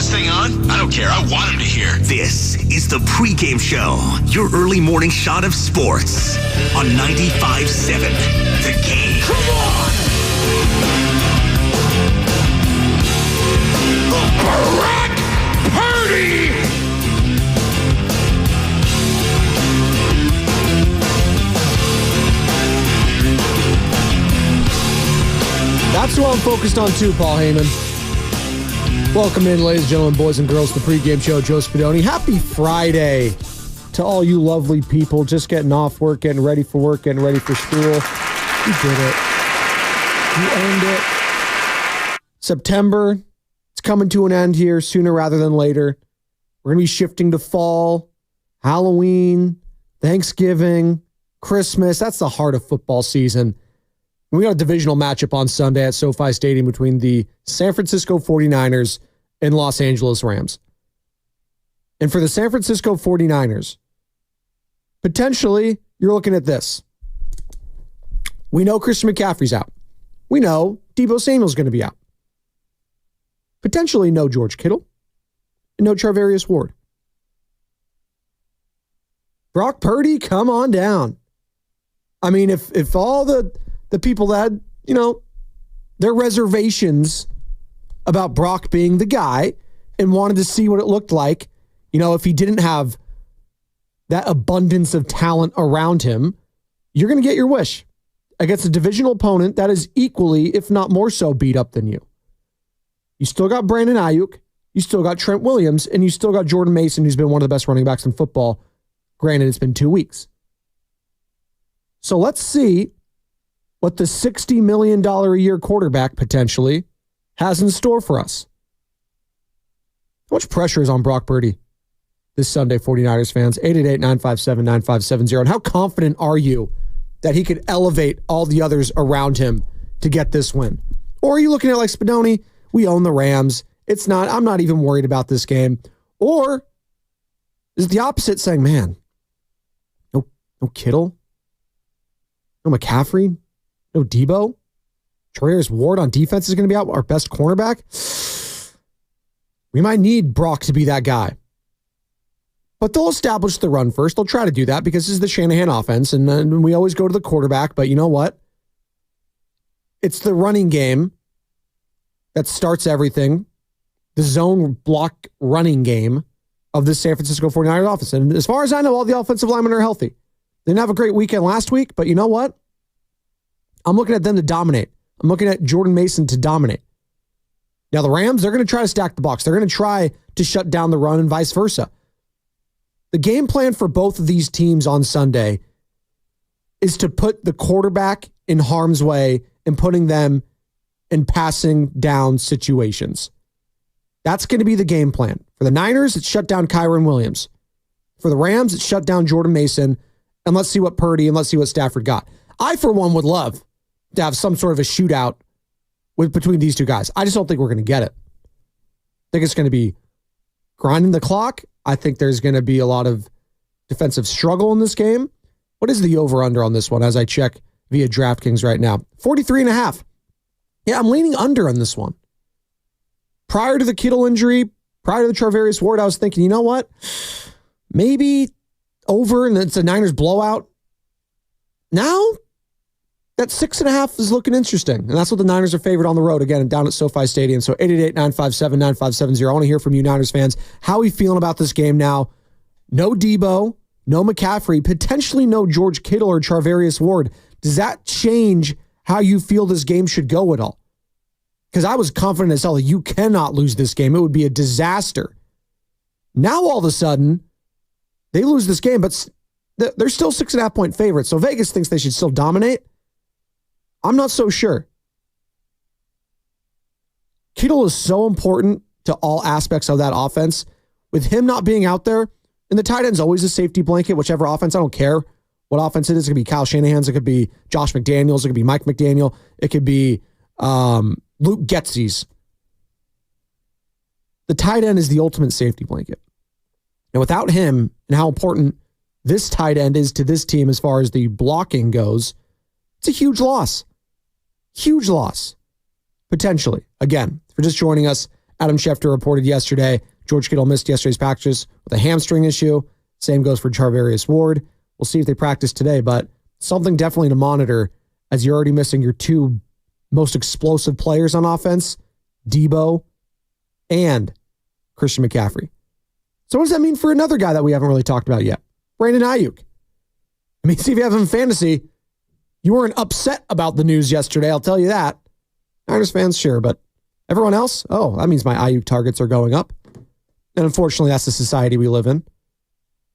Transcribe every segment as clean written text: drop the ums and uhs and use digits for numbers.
this thing on? I don't care. I want him to hear. This is the Pregame Show, your early morning shot of sports on 95.7 The Game. Come on! Brock Purdy! That's who I'm focused on too, Paul Heyman. Welcome in, ladies and gentlemen, boys and girls, to the Pregame Show. Joe Spadoni. Happy Friday to all you lovely people just getting off work, getting ready for work, getting ready for school. You did it. You earned it. September, it's coming to an end here sooner rather than later. We're going to be shifting to fall, Halloween, Thanksgiving, Christmas. That's the heart of football season. We got a divisional matchup on Sunday at SoFi Stadium between the San Francisco 49ers and Los Angeles Rams. And for the San Francisco 49ers, potentially, you're looking at this. We know Christian McCaffrey's out. We know Deebo Samuel's going to be out. Potentially no George Kittle and no Charvarius Ward. Brock Purdy, come on down. I mean, if all the people that had, their reservations about Brock being the guy and wanted to see what it looked like, if he didn't have that abundance of talent around him, you're going to get your wish against a divisional opponent that is equally, if not more so, beat up than you. You still got Brandon Ayuk, you still got Trent Williams, and you still got Jordan Mason, who's been one of the best running backs in football. Granted, it's been 2 weeks. So let's see what the $60 million a year quarterback potentially has in store for us. How much pressure is on Brock Purdy this Sunday, 49ers fans? 888-957-9570. And how confident are you that he could elevate all the others around him to get this win? Or are you looking at like Spadoni, we own the Rams. I'm not even worried about this game. Or is it the opposite, saying, man, no Kittle, no McCaffrey, no Deebo? Charvarius Ward on defense is going to be out, our best cornerback. We might need Brock to be that guy. But they'll establish the run first. They'll try to do that because this is the Shanahan offense, and then we always go to the quarterback. But you know what? It's the running game that starts everything. The zone block running game of the San Francisco 49ers offense. And as far as I know, all the offensive linemen are healthy. They didn't have a great weekend last week, but you know what? I'm looking at them to dominate. I'm looking at Jordan Mason to dominate. Now, the Rams, they're going to try to stack the box. They're going to try to shut down the run and vice versa. The game plan for both of these teams on Sunday is to put the quarterback in harm's way and putting them in passing down situations. That's going to be the game plan. For the Niners, it's shut down Kyren Williams. For the Rams, it's shut down Jordan Mason. And let's see what Purdy and let's see what Stafford got. I, for one, would love to have some sort of a shootout between these two guys. I just don't think we're going to get it. I think it's going to be grinding the clock. I think there's going to be a lot of defensive struggle in this game. What is the over-under on this one as I check via DraftKings right now? 43.5. Yeah, I'm leaning under on this one. Prior to the Kittle injury, prior to the Charvarius Ward, I was thinking, you know what? Maybe over, and it's a Niners blowout. Now, that 6.5 is looking interesting. And that's what the Niners are favored on the road, again, down at SoFi Stadium. So 888-957-9570. I want to hear from you, Niners fans. How are you feeling about this game now? No Deebo, no McCaffrey, potentially no George Kittle or Charvarius Ward. Does that change how you feel this game should go at all? Because I was confident as hell that you cannot lose this game. It would be a disaster. Now, all of a sudden, they lose this game, but they're still 6.5 point favorites. So Vegas thinks they should still dominate. I'm not so sure. Kittle is so important to all aspects of that offense. With him not being out there, and the tight end's always a safety blanket, whichever offense, I don't care what offense it is. It could be Kyle Shanahan's, it could be Josh McDaniels, it could be Mike McDaniel, it could be Luke Getsy's. The tight end is the ultimate safety blanket. And without him, and how important this tight end is to this team as far as the blocking goes, it's a huge loss. Huge loss. Potentially. Again, if you're just joining us, Adam Schefter reported yesterday, George Kittle missed yesterday's practice with a hamstring issue. Same goes for Charvarius Ward. We'll see if they practice today, but something definitely to monitor as you're already missing your two most explosive players on offense, Debo and Christian McCaffrey. So what does that mean for another guy that we haven't really talked about yet? Brandon Ayuk. I mean, see if you have him in fantasy. You weren't upset about the news yesterday, I'll tell you that. Niners fans, sure, but everyone else? Oh, that means my Ayuk targets are going up. And unfortunately, that's the society we live in.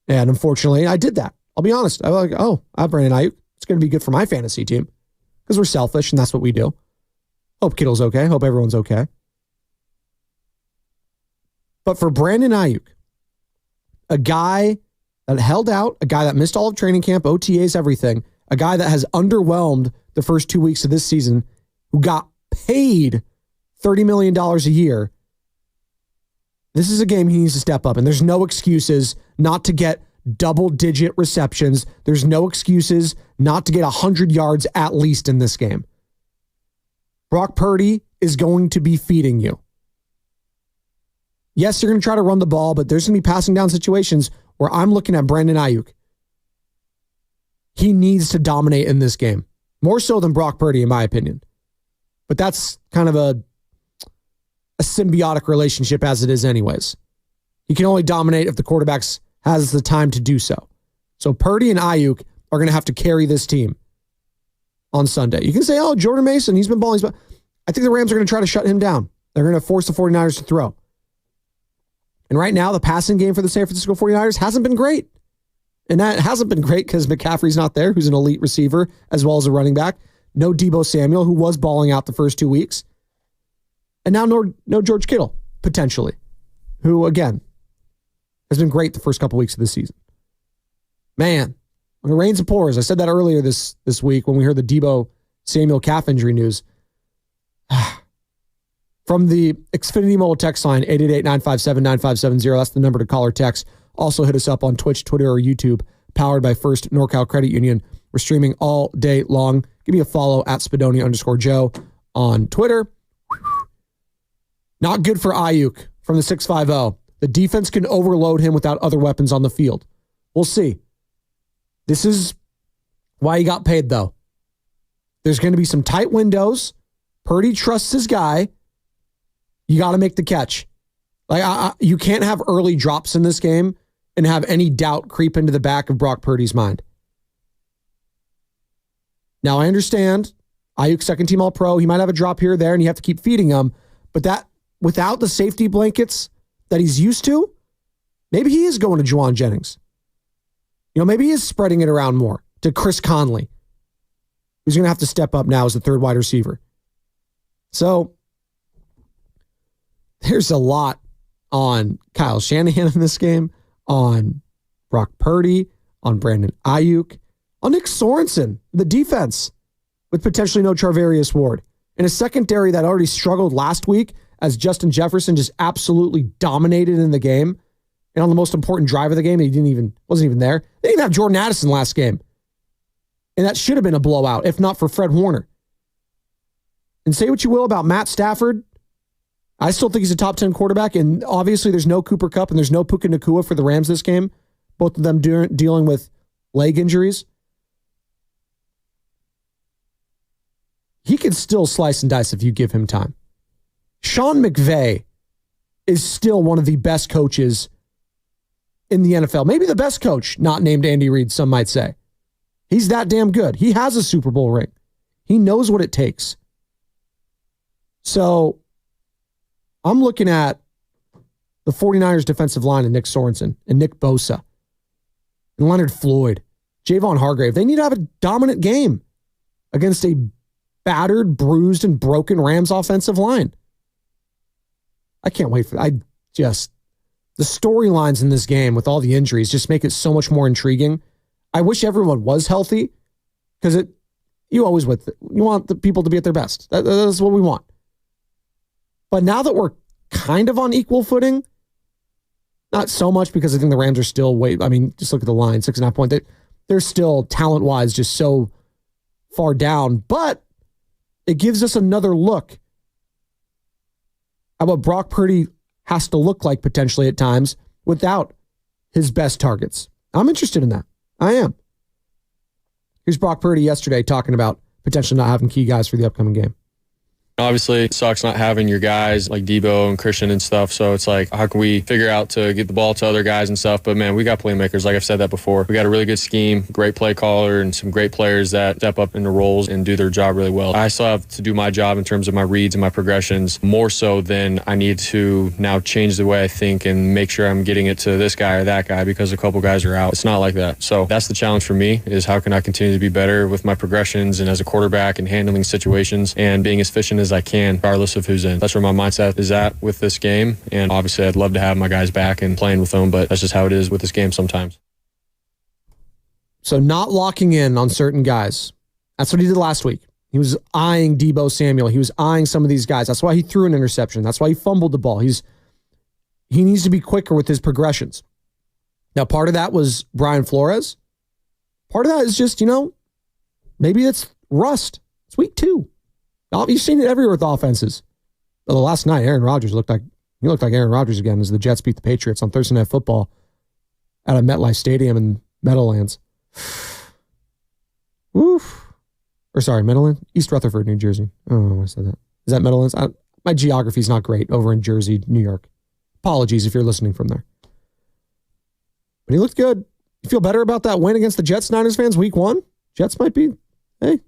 And unfortunately, I did that. I'll be honest. I was like, oh, I have Brandon Ayuk. It's going to be good for my fantasy team because we're selfish and that's what we do. Hope Kittle's okay. Hope everyone's okay. But for Brandon Ayuk, a guy that held out, a guy that missed all of training camp, OTAs, everything, a guy that has underwhelmed the first 2 weeks of this season, who got paid $30 million a year, this is a game he needs to step up. And there's no excuses not to get double-digit receptions. There's no excuses not to get 100 yards at least in this game. Brock Purdy is going to be feeding you. Yes, you're going to try to run the ball, but there's going to be passing down situations where I'm looking at Brandon Ayuk. He needs to dominate in this game. More so than Brock Purdy, in my opinion. But that's kind of a symbiotic relationship as it is anyways. He can only dominate if the quarterback has the time to do so. So Purdy and Ayuk are going to have to carry this team on Sunday. You can say, oh, Jordan Mason, he's been balling. I think the Rams are going to try to shut him down. They're going to force the 49ers to throw. And right now, the passing game for the San Francisco 49ers hasn't been great. And that hasn't been great because McCaffrey's not there, who's an elite receiver, as well as a running back. No Debo Samuel, who was balling out the first 2 weeks. And now no George Kittle, potentially, who, again, has been great the first couple weeks of the season. Man, when it rains and pours, I said that earlier this week when we heard the Debo Samuel calf injury news. From the Xfinity Mobile text line, 888-957-9570. That's the number to call or text. Also hit us up on Twitch, Twitter, or YouTube, powered by First NorCal Credit Union. We're streaming all day long. Give me a follow at Spadoni_Joe on Twitter. Not good for Ayuk from the 650. The defense can overload him without other weapons on the field. We'll see. This is why he got paid, though. There's going to be some tight windows. Purdy trusts his guy. You got to make the catch. You can't have early drops in this game and have any doubt creep into the back of Brock Purdy's mind. Now, I understand Ayuk second team All-Pro. He might have a drop here or there, and you have to keep feeding him. But that without the safety blankets that he's used to, maybe he is going to Juwan Jennings. Maybe he is spreading it around more to Chris Conley, who's going to have to step up now as the third wide receiver. So there's a lot on Kyle Shanahan in this game, on Brock Purdy, on Brandon Ayuk, on Nick Sorensen, the defense, with potentially no Charvarius Ward, in a secondary that already struggled last week as Justin Jefferson just absolutely dominated in the game. And on the most important drive of the game, he wasn't even there. They didn't even have Jordan Addison last game. And that should have been a blowout, if not for Fred Warner. And say what you will about Matt Stafford, I still think he's a top 10 quarterback, and obviously there's no Cooper Kupp and there's no Puka Nacua for the Rams this game, both of them dealing with leg injuries. He can still slice and dice if you give him time. Sean McVay is still one of the best coaches in the NFL. Maybe the best coach, not named Andy Reid, some might say. He's that damn good. He has a Super Bowl ring. He knows what it takes. So I'm looking at the 49ers defensive line and Nick Sorensen and Nick Bosa and Leonard Floyd, Javon Hargrave. They need to have a dominant game against a battered, bruised, and broken Rams offensive line. I can't wait for that. The storylines in this game with all the injuries just make it so much more intriguing. I wish everyone was healthy because you want the people to be at their best. That's what we want. But now that we're kind of on equal footing, not so much because I think the Rams are still just look at the line, 6.5 point. They're still talent-wise just so far down, but it gives us another look at what Brock Purdy has to look like potentially at times without his best targets. I'm interested in that. I am. Here's Brock Purdy yesterday talking about potentially not having key guys for the upcoming game. Obviously, it sucks not having your guys like Debo and Christian and stuff. So it's like, how can we figure out to get the ball to other guys and stuff? But man, we got playmakers. Like I've said that before. We got a really good scheme, great play caller, and some great players that step up into roles and do their job really well. I still have to do my job in terms of my reads and my progressions more so than I need to now change the way I think and make sure I'm getting it to this guy or that guy because a couple guys are out. It's not like that. So that's the challenge for me, is how can I continue to be better with my progressions and as a quarterback and handling situations and being as efficient as I can, regardless of who's in. That's where my mindset is at with this game. And obviously, I'd love to have my guys back and playing with them, but that's just how it is with this game sometimes. So not locking in on certain guys. That's what he did last week. He was eyeing Debo Samuel. He was eyeing some of these guys. That's why he threw an interception. That's why he fumbled the ball. He needs to be quicker with his progressions. Now, part of that was Brian Flores. Part of that is just, maybe it's rust. It's week 2. You've seen it everywhere with offenses. Well, last night, Aaron Rodgers looked like Aaron Rodgers again as the Jets beat the Patriots on Thursday Night Football at a MetLife Stadium in Meadowlands. Oof. Or sorry, Meadowlands? East Rutherford, New Jersey. Oh, I said that. Is that Meadowlands? My geography is not great over in Jersey, New York. Apologies if you're listening from there. But he looked good. You feel better about that win against the Jets, Niners fans, week 1? Jets might be, hey.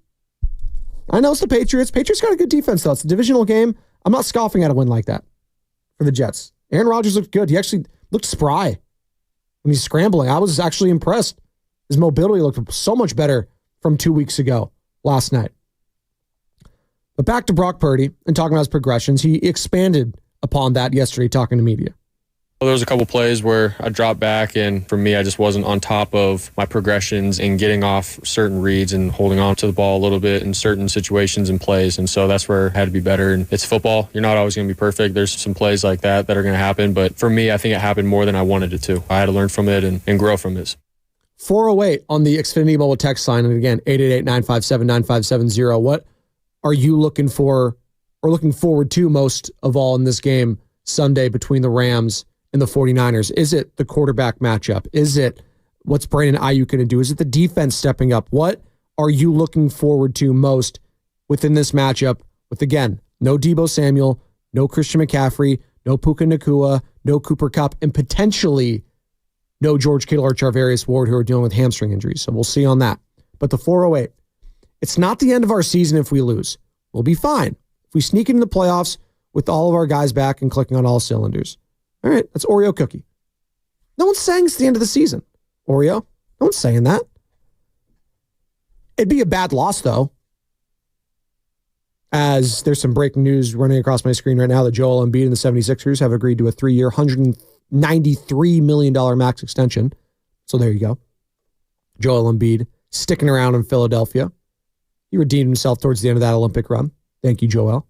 I know it's the Patriots. Patriots got a good defense, though. It's a divisional game. I'm not scoffing at a win like that for the Jets. Aaron Rodgers looked good. He actually looked spry when he's scrambling. I was actually impressed. His mobility looked so much better from 2 weeks ago last night. But back to Brock Purdy and talking about his progressions. He expanded upon that yesterday talking to media. Well, there was a couple plays where I dropped back, and for me, I just wasn't on top of my progressions and getting off certain reads and holding on to the ball a little bit in certain situations and plays. And so that's where I had to be better. And it's football. You're not always going to be perfect. There's some plays like that are going to happen. But for me, I think it happened more than I wanted it to. I had to learn from it and grow from it. 408 on the Xfinity Mobile text line. And again, 888-957-9570. What are you looking for or looking forward to most of all in this game Sunday between the Rams and the 49ers? Is it the quarterback matchup? Is it what's Brandon Ayuk going to do? Is it the defense stepping up? What are you looking forward to most within this matchup with, again, no Debo Samuel, no Christian McCaffrey, no Puka Nacua, no Cooper Kupp, and potentially no George Kittle or Charvarius Ward, who are dealing with hamstring injuries. So we'll see on that. But the 408, it's not the end of our season if we lose. We'll be fine. If we sneak into the playoffs with all of our guys back and clicking on all cylinders. All right, that's Oreo cookie. No one's saying it's the end of the season, Oreo. No one's saying that. It'd be a bad loss, though, as there's some breaking news running across my screen right now that Joel Embiid and the 76ers have agreed to a 3-year, $193 million max extension. So there you go. Joel Embiid sticking around in Philadelphia. He redeemed himself towards the end of that Olympic run. Thank you, Joel.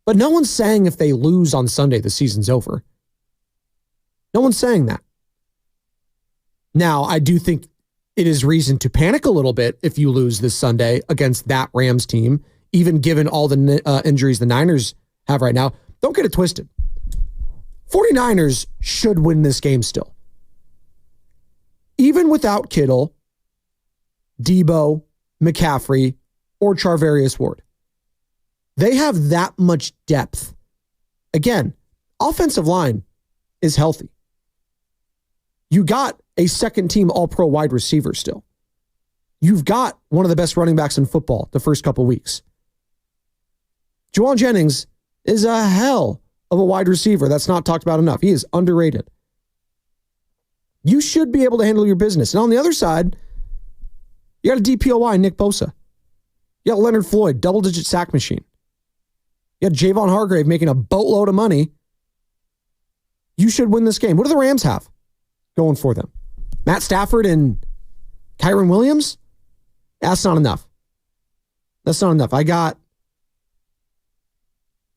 But no one's saying if they lose on Sunday, the season's over. No one's saying that. Now, I do think it is reason to panic a little bit if you lose this Sunday against that Rams team, even given all the injuries the Niners have right now. Don't get it twisted. 49ers should win this game still. Even without Kittle, Debo, McCaffrey, or Charvarius Ward. They have that much depth. Again, offensive line is healthy. You got a second-team All-Pro wide receiver still. You've got one of the best running backs in football the first couple weeks. Juwan Jennings is a hell of a wide receiver that's not talked about enough. He is underrated. You should be able to handle your business. And on the other side, you got a DPOY, Nick Bosa. You got Leonard Floyd, double-digit sack machine. You got Javon Hargrave making a boatload of money. You should win this game. What do the Rams have going for them? Matt Stafford and Kyron Williams? That's not enough. That's not enough. I got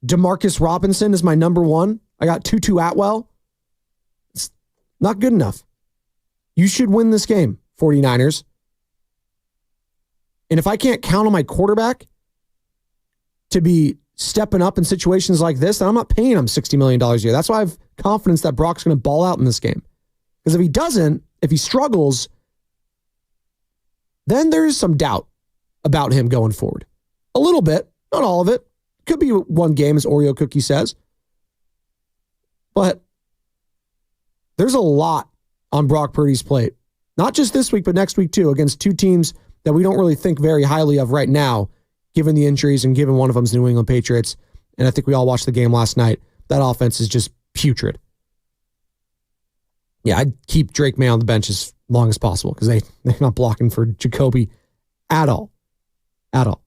Demarcus Robinson as my number one. I got Tutu Atwell. It's not good enough. You should win this game, 49ers. And if I can't count on my quarterback to be stepping up in situations like this, then I'm not paying him $60 million a year. That's why I have confidence that Brock's going to ball out in this game. Because if he doesn't, if he struggles, then there's some doubt about him going forward. A little bit, not all of it. Could be one game, as Oreo Cookie says. But there's a lot on Brock Purdy's plate. Not just this week, but next week too, against two teams that we don't really think very highly of right now, given the injuries and given one of them's New England Patriots. And I think we all watched the game last night. That offense is just putrid. Yeah, I'd keep Drake May on the bench as long as possible because they're not blocking for Jacoby at all. At all.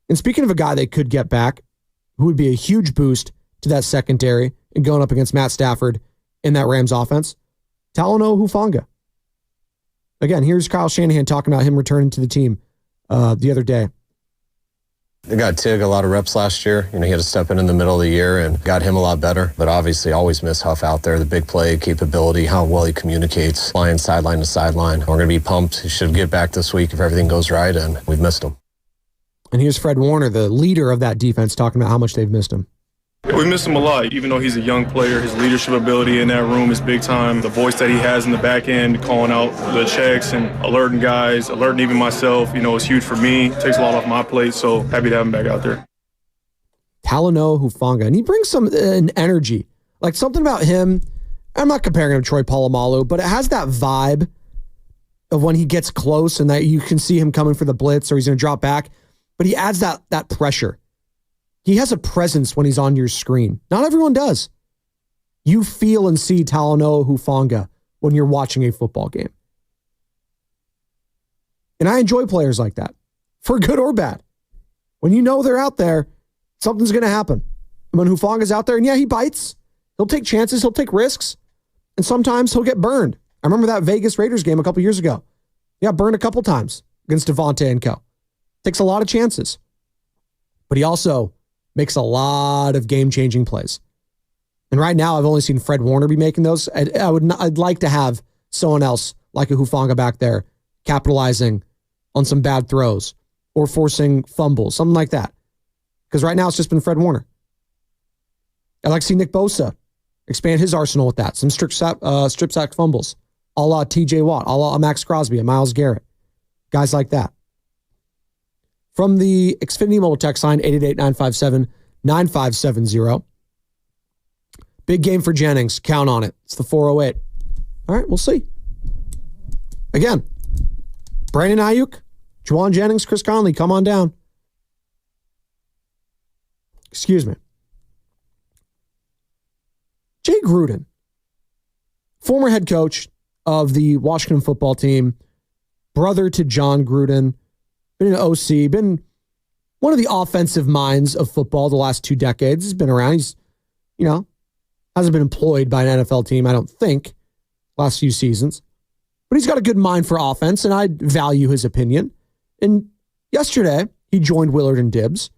And speaking of a guy they could get back, who would be a huge boost to that secondary and going up against Matt Stafford in that Rams offense, Talanoa Hufanga. Again, here's Kyle Shanahan talking about him returning to the team the other day. They got Tig a lot of reps last year. He had to step in the middle of the year and got him a lot better. But obviously, always miss Huff out there. The big play capability, how well he communicates, flying sideline to sideline. We're going to be pumped. He should get back this week if everything goes right, and we've missed him. And here's Fred Warner, the leader of that defense, talking about how much they've missed him. We miss him a lot, even though he's a young player. His leadership ability in that room is big time. The voice that he has in the back end, calling out the checks and alerting guys, alerting even myself, is huge for me. It takes a lot off my plate, so happy to have him back out there. Talanoa Hufanga, and he brings some an energy, like something about him. I'm not comparing him to Troy Polamalu, but it has that vibe of when he gets close and that you can see him coming for the blitz or he's going to drop back, but he adds that pressure. He has a presence when he's on your screen. Not everyone does. You feel and see Talanoa Hufanga when you're watching a football game. And I enjoy players like that, for good or bad. When you know they're out there, something's going to happen. And when Hufanga's out there, and yeah, he bites. He'll take chances. He'll take risks. And sometimes he'll get burned. I remember that Vegas Raiders game a couple years ago. He got burned a couple times against Devontae and co. Takes a lot of chances. But he also makes a lot of game-changing plays. And right now, I've only seen Fred Warner be making those. I'd like to have someone else like a Hufanga back there capitalizing on some bad throws or forcing fumbles, something like that. Because right now, it's just been Fred Warner. I'd like to see Nick Bosa expand his arsenal with that. Some strip sack fumbles, a la TJ Watt, a la Max Crosby and Myles Garrett. Guys like that. From the Xfinity mobile text line, 888-957-9570. Big game for Jennings. Count on it. It's the 408. All right, we'll see. Again, Brandon Ayuk, Juwan Jennings, Chris Conley, come on down. Excuse me. Jay Gruden, former head coach of the Washington football team, brother to John Gruden, been an OC, been one of the offensive minds of football the last 2 decades. He's been around. He's, hasn't been employed by an NFL team, I don't think, last few seasons. But he's got a good mind for offense, and I value his opinion. And yesterday, he joined Willard and Dibbs,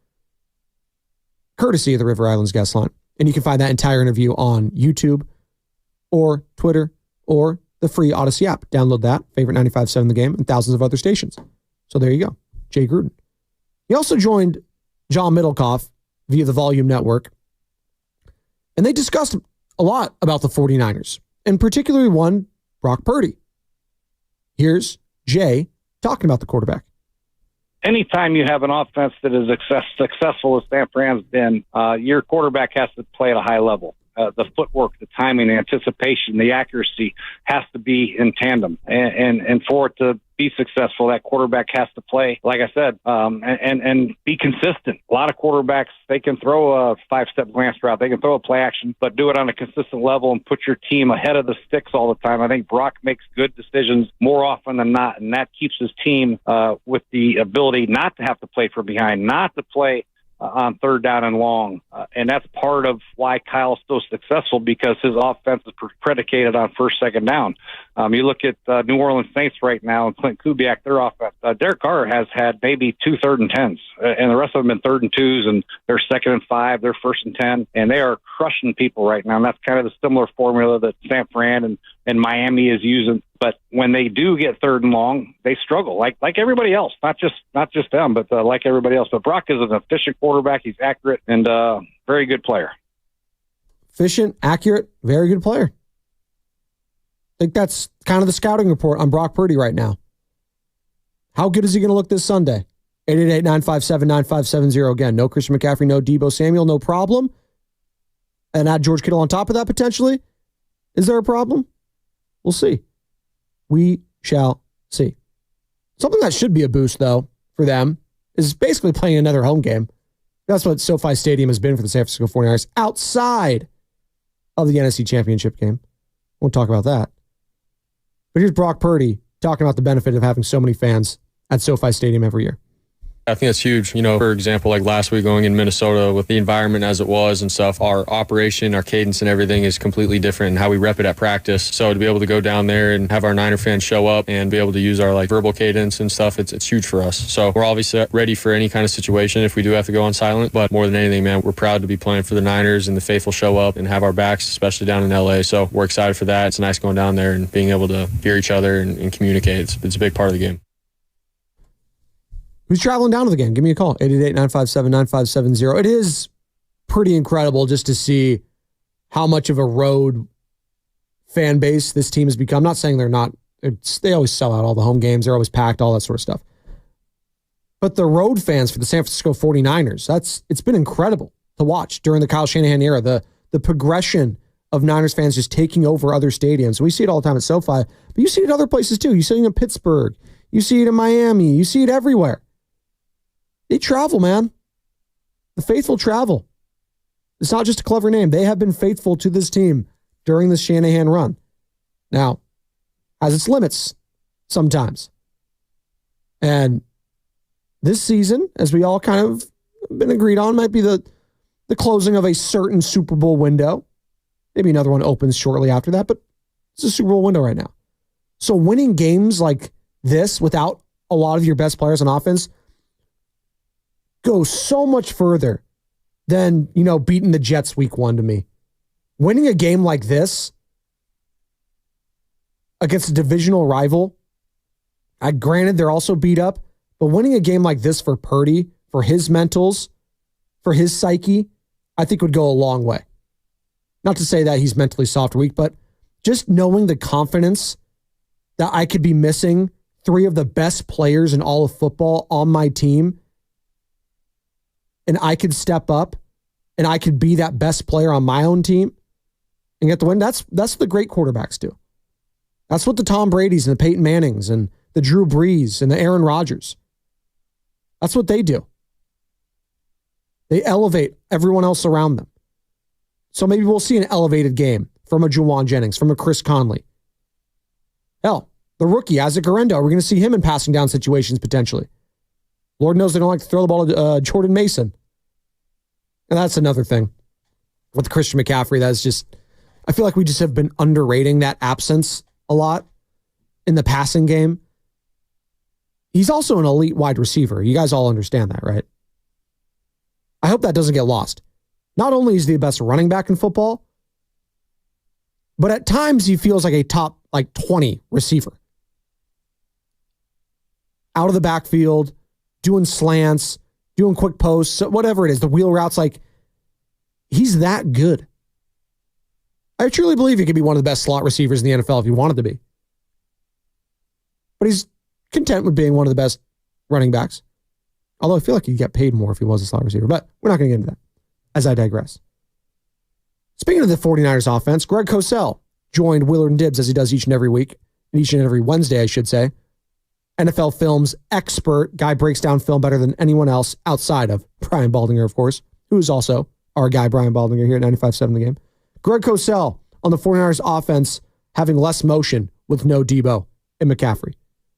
courtesy of the River Islands guest line. And you can find that entire interview on YouTube or Twitter or the free Odyssey app. Download that, favorite 95.7 The Game, and thousands of other stations. So there you go. Jay Gruden. He also joined John Middlecoff via the Volume Network. And they discussed a lot about the 49ers, and particularly one, Brock Purdy. Here's Jay talking about the quarterback. Anytime you have an offense that is successful as San Fran's been, your quarterback has to play at a high level. The footwork, the timing, the anticipation, the accuracy has to be in tandem. And for it to be successful, that quarterback has to play, like I said, and be consistent. A lot of quarterbacks, they can throw a 5-step glance route. They can throw a play action, but do it on a consistent level and put your team ahead of the sticks all the time. I think Brock makes good decisions more often than not, and that keeps his team with the ability not to have to play from behind, not to play on third down and long. And that's part of why Kyle's so successful, because his offense is predicated on first, second down. You look at New Orleans Saints right now and Clint Kubiak, their offense. Derek Carr has had maybe 2 3rd and 10s, and the rest of them have been 3rd and 2s, and they're 2nd and 5, they're 1st and 10, and they are crushing people right now. And that's kind of the similar formula that San Fran and Miami is using But when they do get third and long, they struggle like everybody else, not just them, but like everybody else. But Brock is an efficient quarterback. He's accurate and very good player. Efficient, accurate, very good player. I think that's kind of the scouting report on Brock Purdy right now. How good is he going to look this Sunday? 888-957-9570. Again, no Christian McCaffrey, no Deebo Samuel, no problem. And add George Kittle on top of that potentially. Is there a problem? We'll see. We shall see. Something that should be a boost, though, for them is basically playing another home game. That's what SoFi Stadium has been for the San Francisco 49ers outside of the NFC Championship game. Won't talk about that. But here's Brock Purdy talking about the benefit of having so many fans at SoFi Stadium every year. I think that's huge. For example, like last week going in Minnesota with the environment as it was and stuff, our operation, our cadence and everything is completely different and how we rep it at practice. So to be able to go down there and have our Niner fans show up and be able to use our verbal cadence and stuff, it's huge for us. So we're obviously ready for any kind of situation if we do have to go on silent. But more than anything, man, we're proud to be playing for the Niners and the faithful show up and have our backs, especially down in LA. So we're excited for that. It's nice going down there and being able to hear each other and communicate. It's a big part of the game. Who's traveling down to the game? Give me a call. 888-957-9570. It is pretty incredible just to see how much of a road fan base this team has become. I'm not saying they're not. They always sell out all the home games. They're always packed, all that sort of stuff. But the road fans for the San Francisco 49ers, it's been incredible to watch during the Kyle Shanahan era. The progression of Niners fans just taking over other stadiums. We see it all the time at SoFi, but you see it other places too. You see it in Pittsburgh. You see it in Miami. You see it everywhere. They travel, man. The faithful travel. It's not just a clever name. They have been faithful to this team during this Shanahan run. Now, has its limits sometimes. And this season, as we all kind of been agreed on, might be the closing of a certain Super Bowl window. Maybe another one opens shortly after that, but it's a Super Bowl window right now. So winning games like this without a lot of your best players on offense go so much further than, beating the Jets week 1 to me. Winning a game like this against a divisional rival, granted they're also beat up, but winning a game like this for Purdy, for his mentals, for his psyche, I think would go a long way. Not to say that he's mentally soft or weak, but just knowing the confidence that I could be missing 3 of the best players in all of football on my team, and I could step up and I could be that best player on my own team and get the win. That's what the great quarterbacks do. That's what the Tom Bradys and the Peyton Mannings and the Drew Brees and the Aaron Rodgers. That's what they do. They elevate everyone else around them. So maybe we'll see an elevated game from a Juwan Jennings, from a Chris Conley. Hell, the rookie, Isaac Guerrero, we're going to see him in passing down situations potentially. Lord knows they don't like to throw the ball to Jordan Mason. And that's another thing with Christian McCaffrey. That's just, I feel like we just have been underrating that absence a lot in the passing game. He's also an elite wide receiver. You guys all understand that, right? I hope that doesn't get lost. Not only is he the best running back in football, but at times he feels like a top 20 receiver. Out of the backfield, doing slants, doing quick posts, whatever it is, the wheel routes, he's that good. I truly believe he could be one of the best slot receivers in the NFL if he wanted to be. But he's content with being one of the best running backs. Although I feel like he'd get paid more if he was a slot receiver. But we're not going to get into that, as I digress. Speaking of the 49ers offense, Greg Cosell joined Willard and Dibbs as he does each and every week, and each and every Wednesday, I should say. NFL Films expert, guy breaks down film better than anyone else outside of Brian Baldinger, of course, who is also our guy, Brian Baldinger, here at 95.7 The Game. Greg Cosell on the 49ers offense having less motion with no Deebo and McCaffrey.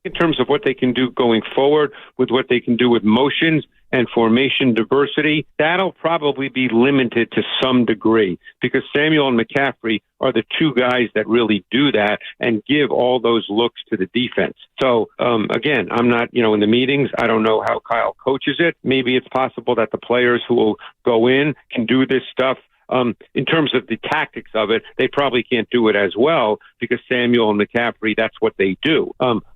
In terms of what they can do going forward, with what they can do with motions and formation diversity, that'll probably be limited to some degree because Samuel and McCaffrey are the 2 guys that really do that and give all those looks to the defense. So, again, I'm not, in the meetings. I don't know how Kyle coaches it. Maybe it's possible that the players who will go in can do this stuff In terms of the tactics of it, they probably can't do it as well because Samuel and McCaffrey, that's what they do.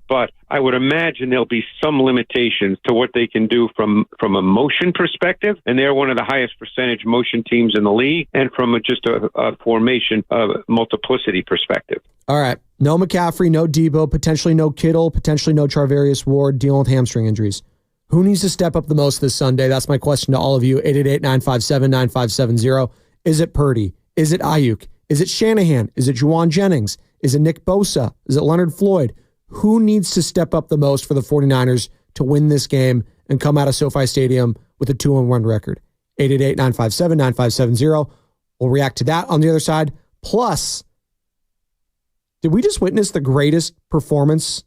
But I would imagine there'll be some limitations to what they can do from a motion perspective, and they're one of the highest percentage motion teams in the league, and from just a formation multiplicity perspective. All right. No McCaffrey, no Debo, potentially no Kittle, potentially no Charvarius Ward, dealing with hamstring injuries. Who needs to step up the most this Sunday? That's my question to all of you. 888-957-9570. Is it Purdy? Is it Ayuk? Is it Shanahan? Is it Juwan Jennings? Is it Nick Bosa? Is it Leonard Floyd? Who needs to step up the most for the 49ers to win this game and come out of SoFi Stadium with a 2-1 record? 888-957-9570. We'll react to that on the other side. Plus, did we just witness the greatest performance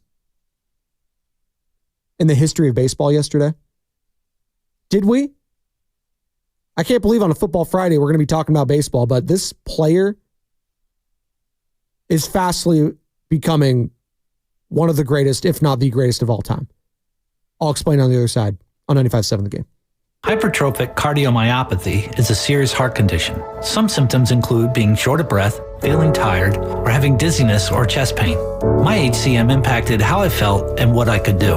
in the history of baseball yesterday? Did we? I can't believe on a Football Friday we're going to be talking about baseball, but this player is fastly becoming one of the greatest, if not the greatest of all time. I'll explain on the other side on 95.7 The Game. Hypertrophic cardiomyopathy is a serious heart condition. Some symptoms include being short of breath, feeling tired, or having dizziness or chest pain. My HCM impacted how I felt and what I could do.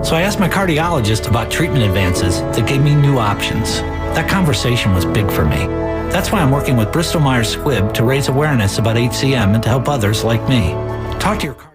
So I asked my cardiologist about treatment advances that gave me new options. That conversation was big for me. That's why I'm working with Bristol Myers Squibb to raise awareness about HCM and to help others like me. Talk to your cardiologist.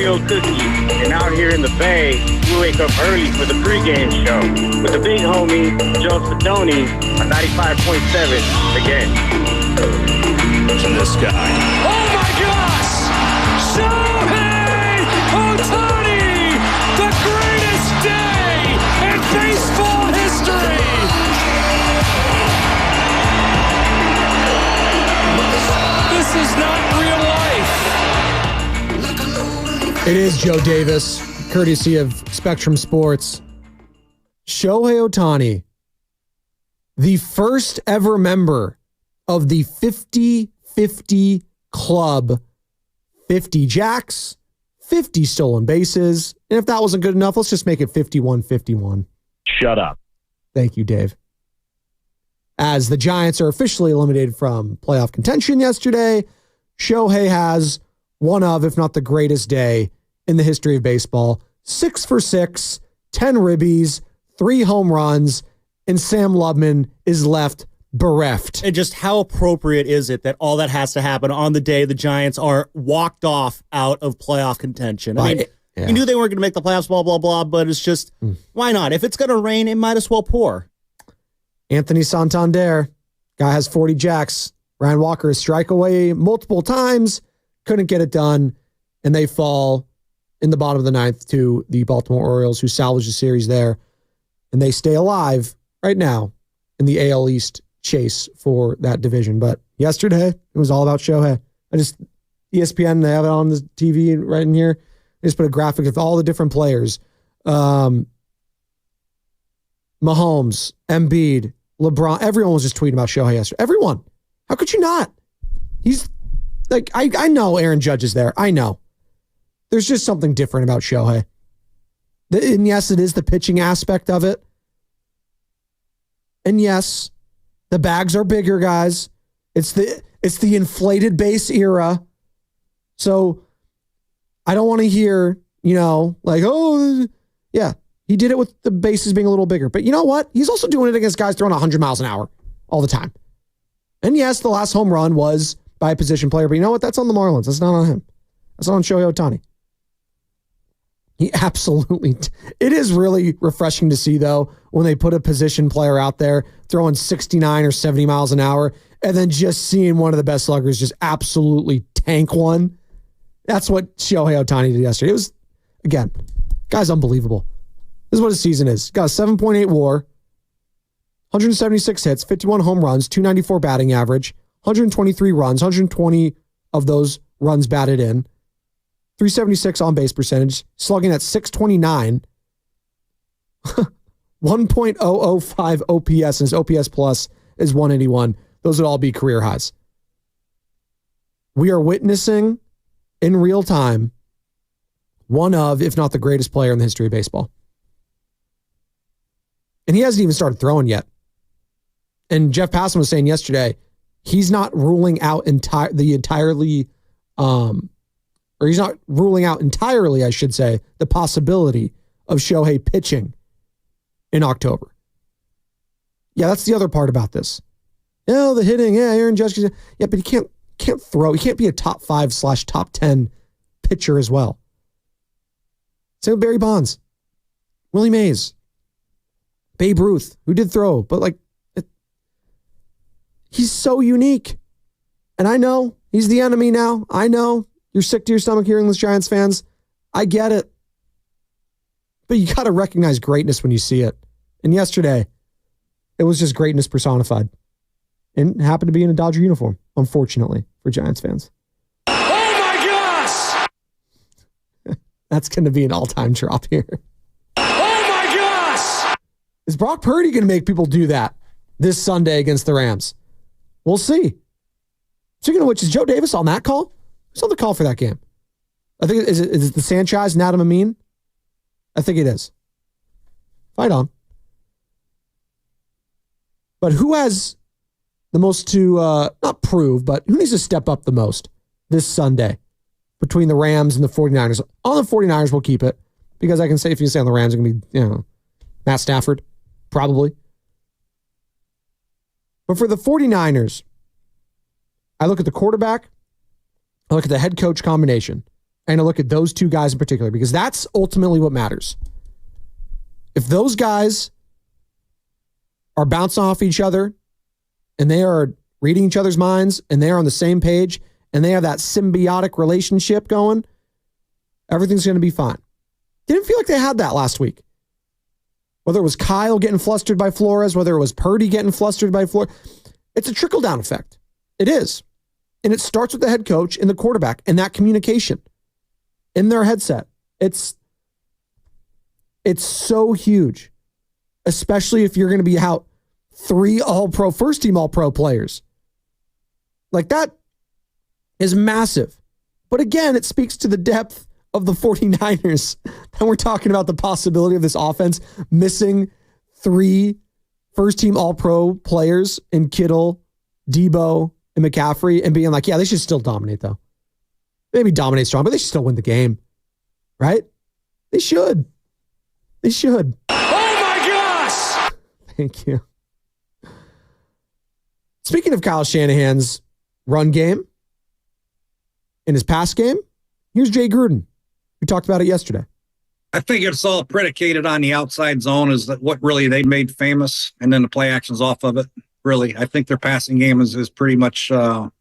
Oreo cookie. And out here in the Bay, we wake up early for the pregame show with the big homie, Joe Spadoni, on 95.7 The Game. To this guy. Oh my gosh! Shohei Ohtani! The greatest day in baseball history! This is not real life. It is Joe Davis, courtesy of Spectrum Sports. Shohei Ohtani, the first ever member of the 50-50 club. 50 jacks, 50 stolen bases. And if that wasn't good enough, let's just make it 51-51. Shut up. Thank you, Dave. As the Giants are officially eliminated from playoff contention yesterday, Shohei has one of, if not the greatest day in the history of baseball. 6 for 6, 10 ribbies, 3 home runs, and Sam Lubman is left bereft. And just how appropriate is it that all that has to happen on the day the Giants are walked off out of playoff contention? I mean, you knew they weren't going to make the playoffs, blah, blah, blah, but it's just, why not? If it's going to rain, it might as well pour. Anthony Santander, guy has 40 jacks. Ryan Walker is strike away multiple times, couldn't get it done, and they fall in the bottom of the ninth to the Baltimore Orioles, who salvaged the series there, and they stay alive right now in the AL East chase for that division. But yesterday, it was all about Shohei. ESPN, they have it on the TV right in here. They just put a graphic of all the different players. Mahomes, Embiid, LeBron, everyone was just tweeting about Shohei yesterday. Everyone. How could you not? He's like, I know Aaron Judge is there. I know. There's just something different about Shohei. And yes, it is the pitching aspect of it. And yes, the bags are bigger, guys. It's the inflated base era. So I don't want to hear, like, oh, yeah, he did it with the bases being a little bigger. But you know what? He's also doing it against guys throwing 100 miles an hour all the time. And yes, the last home run was by a position player. But you know what? That's on the Marlins. That's not on him. That's not on Shohei Ohtani. He absolutely... It is really refreshing to see, though, when they put a position player out there throwing 69 or 70 miles an hour and then just seeing one of the best sluggers just absolutely tank one. That's what Shohei Ohtani did yesterday. It was, again, guy's unbelievable. This is what his season is. Got a 7.8 WAR, 176 hits, 51 home runs, 294 batting average, 123 runs, 120 of those runs batted in, 376 on base percentage, slugging at 629, 1.005 OPS, and his OPS plus is 181. Those would all be career highs. We are witnessing in real time one of, if not the greatest player in the history of baseball. And he hasn't even started throwing yet. And Jeff Passan was saying yesterday, he's not ruling out entirely, I should say, the possibility of Shohei pitching in October. Yeah, that's the other part about this. The hitting, Aaron Judge. Yeah, but he can't throw. He can't be a top 5/top 10 pitcher as well. Same with Barry Bonds, Willie Mays, Babe Ruth, who did throw, but he's so unique. And I know he's the enemy now. I know you're sick to your stomach hearing this, Giants fans. I get it. But you got to recognize greatness when you see it. And yesterday, it was just greatness personified. And happened to be in a Dodger uniform, unfortunately, for Giants fans. Oh my gosh! That's going to be an all-time drop here. Oh my gosh! Is Brock Purdy going to make people do that this Sunday against the Rams? We'll see. Speaking of which, is Joe Davis on that call? Who's on the call for that game? I think is it the Sanchez and Adam Amin? I think it is. Fight on. But who has the most to, not prove, but who needs to step up the most this Sunday between the Rams and the 49ers? On the 49ers, we'll keep it because I can say if you say on the Rams, it's going to be, Matt Stafford, probably. But for the 49ers, I look at the quarterback, I look at the head coach combination. and to look at those two guys in particular, because that's ultimately what matters. If those guys are bouncing off each other and they are reading each other's minds and they are on the same page and they have that symbiotic relationship going, everything's going to be fine. Didn't feel like they had that last week. Whether it was Kyle getting flustered by Flores, whether it was Purdy getting flustered by Flores, it's a trickle-down effect. It is. And it starts with the head coach and the quarterback and that communication in their headset. It's so huge, especially if you're going to be out 3 all-pro, first-team all-pro players. Like, that is massive. But again, it speaks to the depth of the 49ers. And we're talking about the possibility of this offense missing 3 first-team all-pro players in Kittle, Debo, and McCaffrey, and being like, yeah, they should still dominate, though. Maybe dominate strong, but they should still win the game. Right? They should. They should. Oh my gosh! Thank you. Speaking of Kyle Shanahan's run game and his pass game, here's Jay Gruden. We talked about it yesterday. I think it's all predicated on the outside zone is that what really they made famous, and then the play actions off of it. Really, I think their passing game is pretty much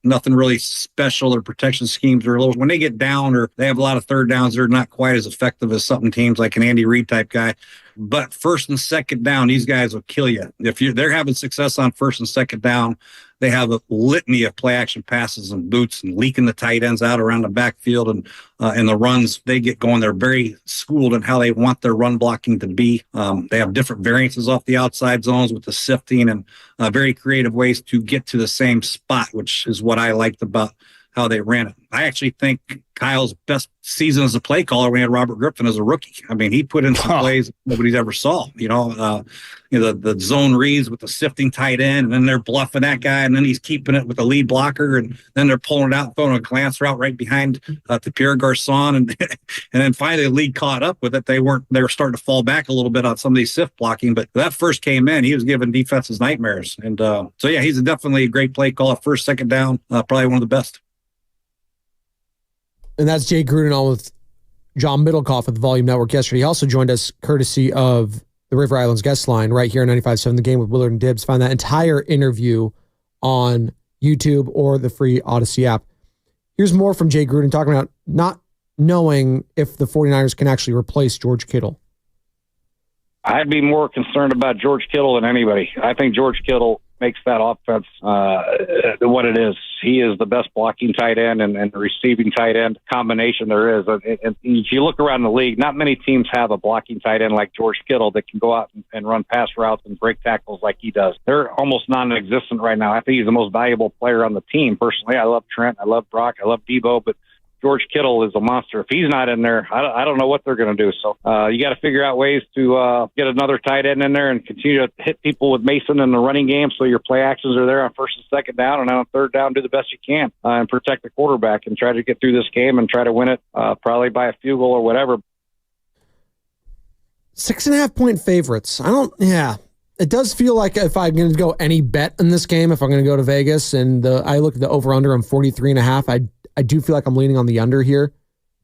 nothing really special. Their protection schemes are a little, when they get down or they have a lot of third downs, they're not quite as effective as some teams like an Andy Reid type guy. But first and second down, these guys will kill you. If they're having success on first and second down, they have a litany of play action passes and boots and leaking the tight ends out around the backfield and the runs they get going. They're very schooled in how they want their run blocking to be. They have different variances off the outside zones with the sifting and very creative ways to get to the same spot, which is what I liked about how they ran it. I actually think Kyle's best season as a play caller when he had Robert Griffin as a rookie. I mean, he put in some plays nobody's ever saw. The zone reads with the sifting tight end, and then they're bluffing that guy, and then he's keeping it with the lead blocker, and then they're pulling it out, throwing a glance route right behind to Pierre Garçon, and then finally the league caught up with it. They were starting to fall back a little bit on some of these sift blocking, but that first came in, he was giving defenses nightmares, and so yeah, he's definitely a great play caller. First, second down, probably one of the best. And that's Jay Gruden on with John Middlecoff at the Volume Network yesterday. He also joined us courtesy of the River Islands guest line right here on 95.7 The Game with Willard and Dibbs. Find that entire interview on YouTube or the free Odyssey app. Here's more from Jay Gruden talking about not knowing if the 49ers can actually replace George Kittle. I'd be more concerned about George Kittle than anybody. I think George Kittle makes that offense what it is. He is the best blocking tight end and receiving tight end combination there is. And if you look around the league, not many teams have a blocking tight end like George Kittle that can go out and run pass routes and break tackles like he does. They're almost non-existent right now. I think he's the most valuable player on the team. Personally, I love Trent. I love Brock. I love Debo. But George Kittle is a monster. If he's not in there, I don't know what they're going to do. So you got to figure out ways to get another tight end in there and continue to hit people with Mason in the running game so your play actions are there on first and second down, and on third down, do the best you can and protect the quarterback and try to get through this game and try to win it probably by a field goal or whatever. 6.5-point favorites. It does feel like if I'm going to go any bet in this game, if I'm going to go to Vegas and I look at the over-under on 43.5, I do feel like I'm leaning on the under here,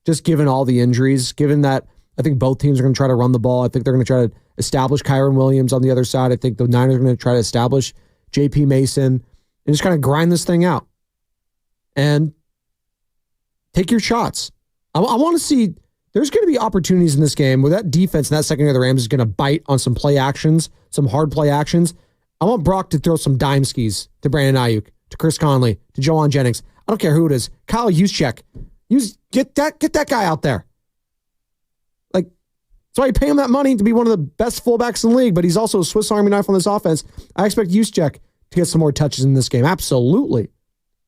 just given all the injuries, given that I think both teams are going to try to run the ball. I think they're going to try to establish Kyren Williams on the other side. I think the Niners are going to try to establish J.P. Mason and just kind of grind this thing out and take your shots. I want to see there's going to be opportunities in this game where that defense and that secondary of the Rams is going to bite on some play actions, some hard play actions. I want Brock to throw some dime skis to Brandon Ayuk, to Chris Conley, to Joan Jennings. I don't care who it is. Kyle Juszczyk. Get that guy out there. Like, that's why you pay him that money to be one of the best fullbacks in the league, but he's also a Swiss Army knife on this offense. I expect Juszczyk to get some more touches in this game. Absolutely.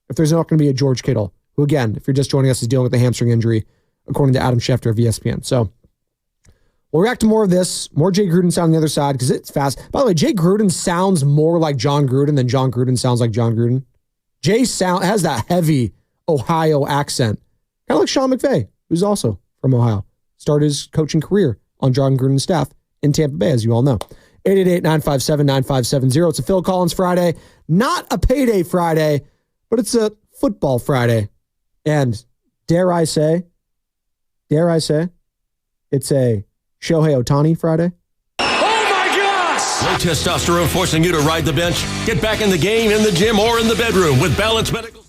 If there's not going to be a George Kittle, who, again, if you're just joining us, is dealing with a hamstring injury, according to Adam Schefter of ESPN. So we'll react to more of this, more Jay Gruden sound on the other side, because it's fast. By the way, Jay Gruden sounds more like John Gruden than John Gruden sounds like John Gruden. Jay has that heavy Ohio accent, kind of like Sean McVay, who's also from Ohio. Started his coaching career on John Gruden's staff in Tampa Bay, as you all know. 888-957-9570. It's a Phil Collins Friday. Not a payday Friday, but it's a football Friday. And dare I say, dare I say, it's a Shohei Ohtani Friday. Low testosterone forcing you to ride the bench? Get back in the game, in the gym, or in the bedroom with Balance Medical.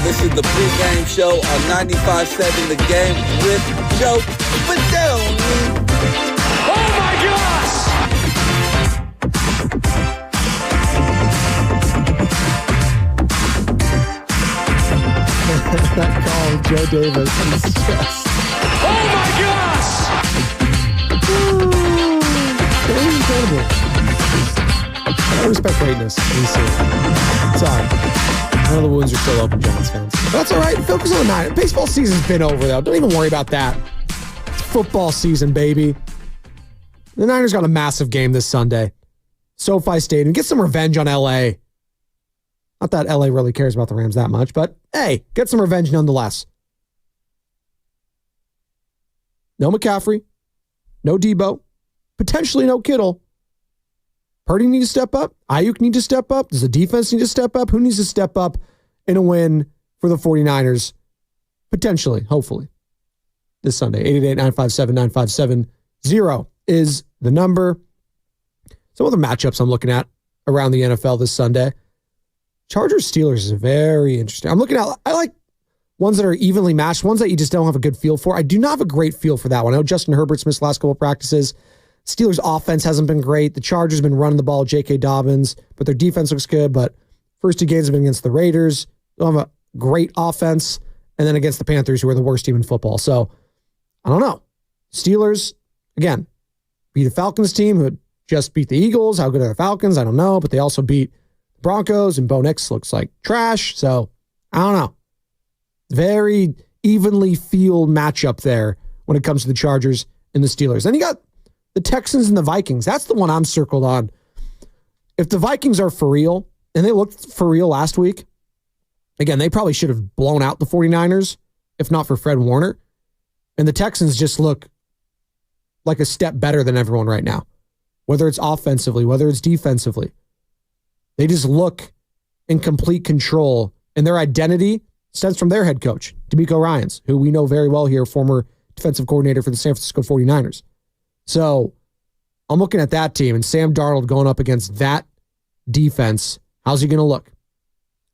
This is the pregame show on 95.7 The Game with Joe Spadoni. Oh my gosh! That call with Joe Davis is just... Oh my gosh! Incredible. I respect greatness. It's all right. I know the wounds are still open, Giants fans. But that's all right. Focus on the Niners. Baseball season's been over, though. Don't even worry about that. It's football season, baby. The Niners got a massive game this Sunday. SoFi Stadium. Get some revenge on L.A. Not that L.A. really cares about the Rams that much, but hey, get some revenge nonetheless. No McCaffrey. No Debo. Potentially no Kittle. Purdy needs to step up. Ayuk needs to step up. Does the defense need to step up? Who needs to step up in a win for the 49ers? Potentially, hopefully, this Sunday. 888-957-9570 is the number. Some other matchups I'm looking at around the NFL this Sunday. Chargers-Steelers is very interesting. I like ones that are evenly matched, ones that you just don't have a good feel for. I do not have a great feel for that one. I know Justin Herbert's missed the last couple of practices. Steelers' offense hasn't been great. The Chargers have been running the ball, J.K. Dobbins, but their defense looks good. But first two games have been against the Raiders. They'll have a great offense. And then against the Panthers, who are the worst team in football. So, I don't know. Steelers, again, beat a Falcons team who had just beat the Eagles. How good are the Falcons? I don't know. But they also beat the Broncos, and Bo Nix looks like trash. So, I don't know. Very evenly field matchup there when it comes to the Chargers and the Steelers. Then you got the Texans and the Vikings. That's the one I'm circled on. If the Vikings are for real, and they looked for real last week, again, they probably should have blown out the 49ers, if not for Fred Warner. And the Texans just look like a step better than everyone right now, whether it's offensively, whether it's defensively. They just look in complete control, and their identity stems from their head coach, DeMeco Ryans, who we know very well here, former defensive coordinator for the San Francisco 49ers. So I'm looking at that team, and Sam Darnold going up against that defense. How's he going to look?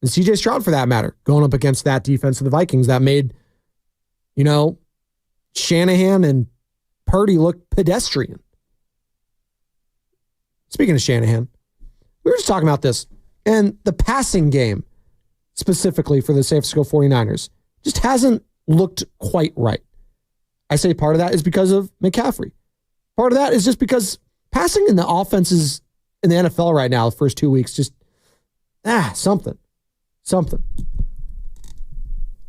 And CJ Stroud, for that matter, going up against that defense of the Vikings that made, Shanahan and Purdy look pedestrian. Speaking of Shanahan, we were just talking about this, and the passing game, specifically for the San Francisco 49ers, just hasn't looked quite right. I say part of that is because of McCaffrey. Part of that is just because passing in the offenses in the NFL right now, the first 2 weeks, just, something.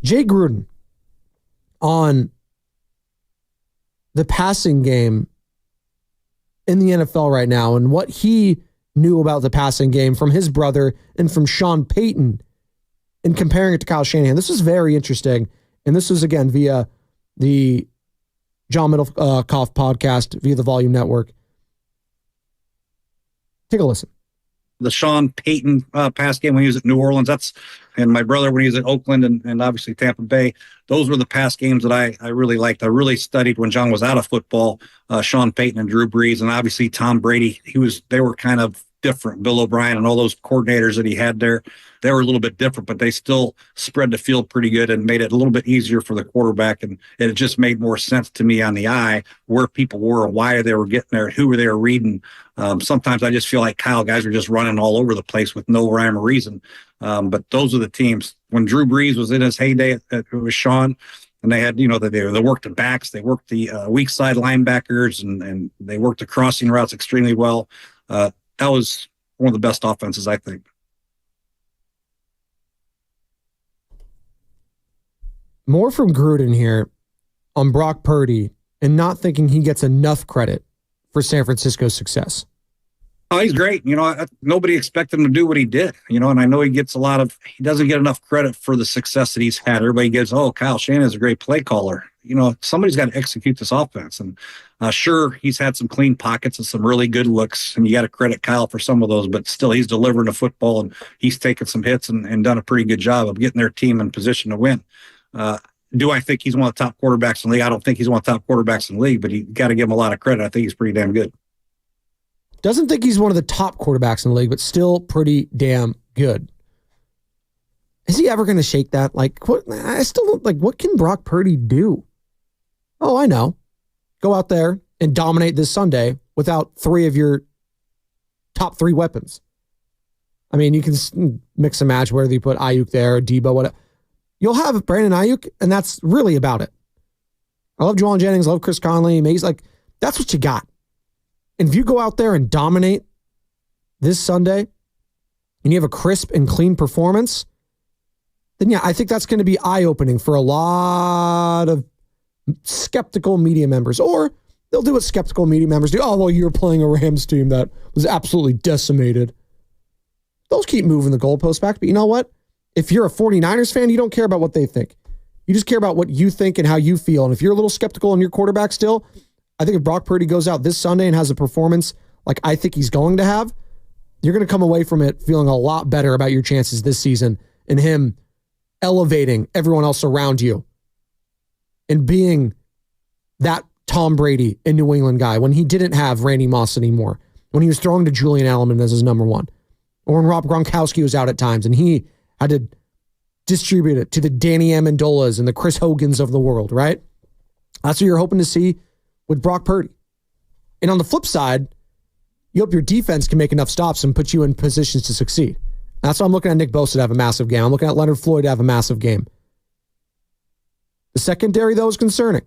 Jay Gruden on the passing game in the NFL right now and what he knew about the passing game from his brother and from Sean Payton and comparing it to Kyle Shanahan. This was very interesting. And this was, again, via the John Middlecoff podcast, via the Volume Network. Take a listen. The Sean Payton pass game when he was at New Orleans, and my brother when he was at Oakland and obviously Tampa Bay, those were the pass games that I really liked. I really studied when John was out of football, Sean Payton and Drew Brees, and obviously Tom Brady. They were kind of different. Bill O'Brien and all those coordinators that he had there, they were a little bit different, but they still spread the field pretty good and made it a little bit easier for the quarterback. And it just made more sense to me on the eye where people were, why they were getting there, and who they were reading. Sometimes I just feel like Kyle guys are just running all over the place with no rhyme or reason. But those are the teams. When Drew Brees was in his heyday, it was Sean, and they had, they worked the backs, they worked the weak side linebackers, and they worked the crossing routes extremely well. That was one of the best offenses, I think. More from Gruden here on Brock Purdy and not thinking he gets enough credit for San Francisco's success. Oh, he's great. Nobody expected him to do what he did, and I know he doesn't get enough credit for the success that he's had. Everybody gives, Kyle Shanahan's a great play caller. Somebody's got to execute this offense. And sure, he's had some clean pockets and some really good looks, and you got to credit Kyle for some of those, but still he's delivering the football and he's taken some hits and done a pretty good job of getting their team in position to win. Do I think he's one of the top quarterbacks in the league? I don't think he's one of the top quarterbacks in the league, but you got to give him a lot of credit. I think he's pretty damn good. Doesn't think he's one of the top quarterbacks in the league, but still pretty damn good. Is he ever going to shake that? Like, what? I still don't, like, what can Brock Purdy do? Oh, I know. Go out there and dominate this Sunday without 3 of your top 3 weapons. I mean, you can mix and match whether you put Ayuk there or Debo, whatever. You'll have Brandon Ayuk, and that's really about it. I love Juwan Jennings, I love Chris Conley, Mays. Like, that's what you got. And if you go out there and dominate this Sunday, and you have a crisp and clean performance, then yeah, I think that's going to be eye-opening for a lot of skeptical media members. Or they'll do what skeptical media members do. Oh, well, you're playing a Rams team that was absolutely decimated. They'll keep moving the goalposts back. But you know what? If you're a 49ers fan, you don't care about what they think. You just care about what you think and how you feel. And if you're a little skeptical on your quarterback still, I think if Brock Purdy goes out this Sunday and has a performance like I think he's going to have, you're going to come away from it feeling a lot better about your chances this season and him elevating everyone else around you and being that Tom Brady in New England guy when he didn't have Randy Moss anymore, when he was throwing to Julian Edelman as his number 1, or when Rob Gronkowski was out at times and he had to distribute it to the Danny Amendolas and the Chris Hogans of the world, right? That's what you're hoping to see with Brock Purdy. And on the flip side, you hope your defense can make enough stops and put you in positions to succeed. That's why I'm looking at Nick Bosa to have a massive game. I'm looking at Leonard Floyd to have a massive game. The secondary, though, is concerning.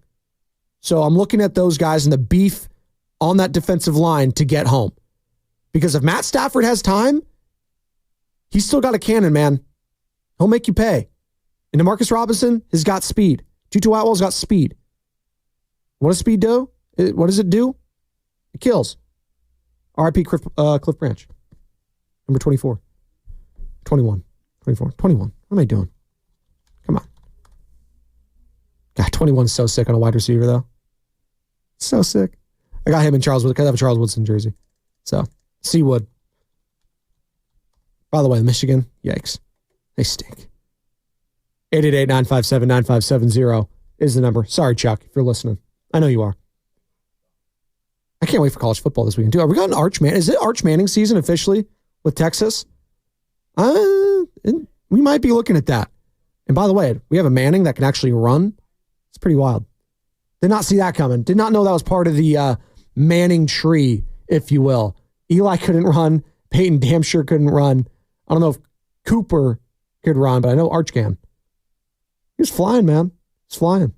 So I'm looking at those guys and the beef on that defensive line to get home. Because if Matt Stafford has time, he's still got a cannon, man. He'll make you pay. And DeMarcus Robinson has got speed. Tutu Atwell's got speed. What does speed do? What does it do? It kills. RIP Cliff Branch. Number 24. 21. 24. 21. What am I doing? Come on. God, 21 is so sick on a wide receiver, though. So sick. I got him in Charles Woodson. I have a Charles Woodson jersey. So, Seawood. By the way, Michigan, yikes. They stink. 888-957-9570 is the number. Sorry, Chuck, if you're listening. I know you are. I can't wait for college football this weekend, too. Are we got an Arch Manning? Is it Arch Manning season officially with Texas? We might be looking at that. And by the way, we have a Manning that can actually run. It's pretty wild. Did not see that coming. Did not know that was part of the Manning tree, if you will. Eli couldn't run. Peyton damn sure couldn't run. I don't know if Cooper could run, but I know Arch can. He was flying, man. He's flying.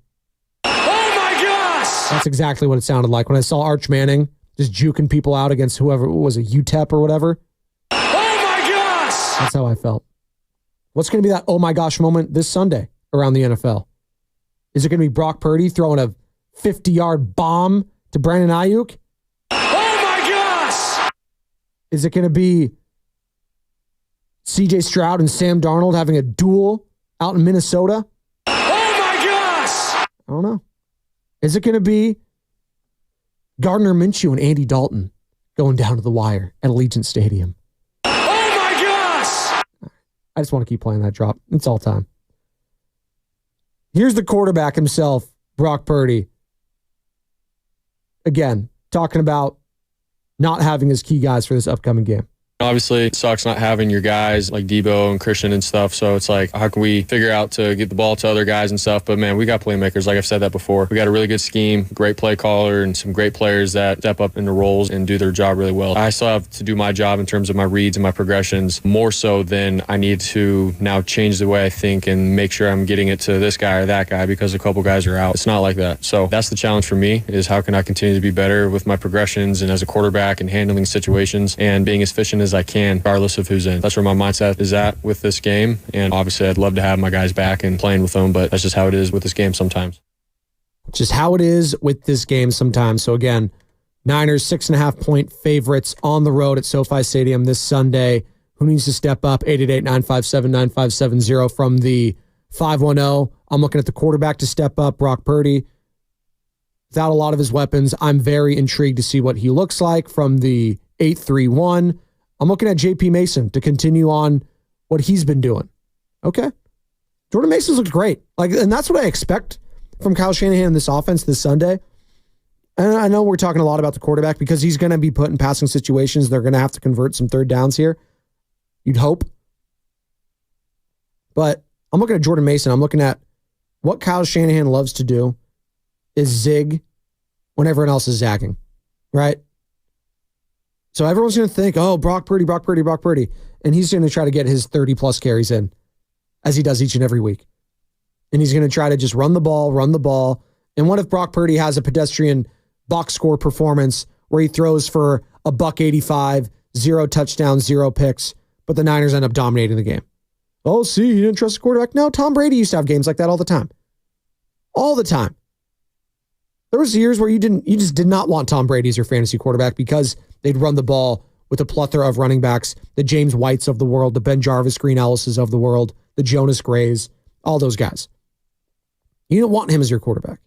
That's exactly what it sounded like when I saw Arch Manning just juking people out against whoever was a UTEP or whatever. Oh my gosh! That's how I felt. What's going to be that oh my gosh moment this Sunday around the NFL? Is it going to be Brock Purdy throwing a 50-yard bomb to Brandon Ayuk? Oh my gosh! Is it going to be CJ Stroud and Sam Darnold having a duel out in Minnesota? Oh my gosh! I don't know. Is it going to be Gardner Minshew and Andy Dalton going down to the wire at Allegiant Stadium? Oh my gosh! I just want to keep playing that drop. It's all time. Here's the quarterback himself, Brock Purdy. Again, talking about not having his key guys for this upcoming game. Obviously, it sucks not having your guys like Debo and Christian and stuff. So it's like, how can we figure out to get the ball to other guys and stuff? But man, we got playmakers. Like I've said that before. We got a really good scheme, great play caller, and some great players that step up into roles and do their job really well. I still have to do my job in terms of my reads and my progressions more so than I need to now change the way I think and make sure I'm getting it to this guy or that guy because a couple guys are out. It's not like that. So that's the challenge for me is how can I continue to be better with my progressions and as a quarterback and handling situations and being as efficient as I can, regardless of who's in. That's where my mindset is at with this game. And obviously, I'd love to have my guys back and playing with them, but that's just how it is with this game sometimes. Just how it is with this game sometimes. So again, Niners 6.5-point favorites on the road at SoFi Stadium this Sunday. Who needs to step up? 888-957-9570 from the 510. I'm looking at the quarterback to step up, Brock Purdy. Without a lot of his weapons, I'm very intrigued to see what he looks like from the 8-3-1. I'm looking at JP Mason to continue on what he's been doing. Okay. Jordan Mason's looked great. And that's what I expect from Kyle Shanahan in this offense this Sunday. And I know we're talking a lot about the quarterback because he's going to be put in passing situations. They're going to have to convert some third downs here. You'd hope. But I'm looking at Jordan Mason. I'm looking at what Kyle Shanahan loves to do is zig when everyone else is zagging, right? So everyone's going to think, oh, Brock Purdy. And he's going to try to get his 30-plus carries in, as he does each and every week. And he's going to try to just run the ball. And what if Brock Purdy has a pedestrian box score performance where he throws for $185, 0 touchdowns, 0 picks, but the Niners end up dominating the game? Oh, see, he didn't trust the quarterback. No, Tom Brady used to have games like that all the time. All the time. There was years where you just did not want Tom Brady as your fantasy quarterback because they'd run the ball with a plethora of running backs, the James Whites of the world, the Ben Jarvis, Green Ellises of the world, the Jonas Grays, all those guys. You don't want him as your quarterback.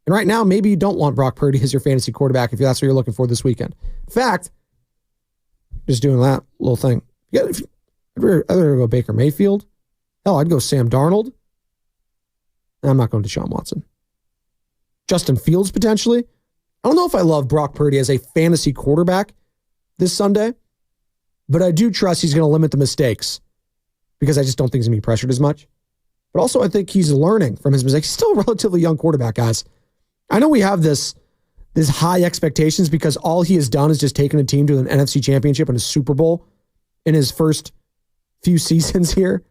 And right now, maybe you don't want Brock Purdy as your fantasy quarterback if that's what you're looking for this weekend. In fact, just doing that little thing. I'd rather go Baker Mayfield. Hell, I'd go Sam Darnold. I'm not going to Deshaun Watson. Justin Fields, potentially. I don't know if I love Brock Purdy as a fantasy quarterback this Sunday, but I do trust he's going to limit the mistakes because I just don't think he's going to be pressured as much. But also, I think he's learning from his mistakes. He's still a relatively young quarterback, guys. I know we have this high expectations because all he has done is just taken a team to an NFC Championship and a Super Bowl in his first few seasons here.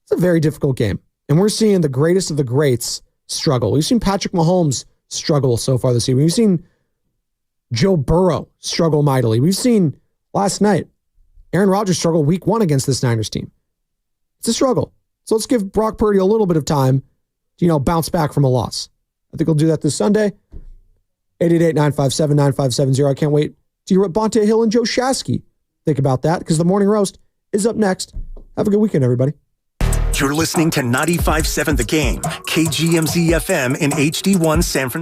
It's a very difficult game. And we're seeing the greatest of the greats struggle. We've seen Patrick Mahomes struggle so far this year. We've seen Joe Burrow struggle mightily. We've seen last night Aaron Rodgers struggle week 1 against this Niners team. It's a struggle. So let's give Brock Purdy a little bit of time to, bounce back from a loss. I think he'll do that this Sunday. 888-957-9570. I can't wait to hear what Bonte Hill and Joe Shasky think about that because the morning roast is up next. Have a good weekend, everybody. You're listening to 95.7 The Game, KGMZ FM in HD1 San Francisco.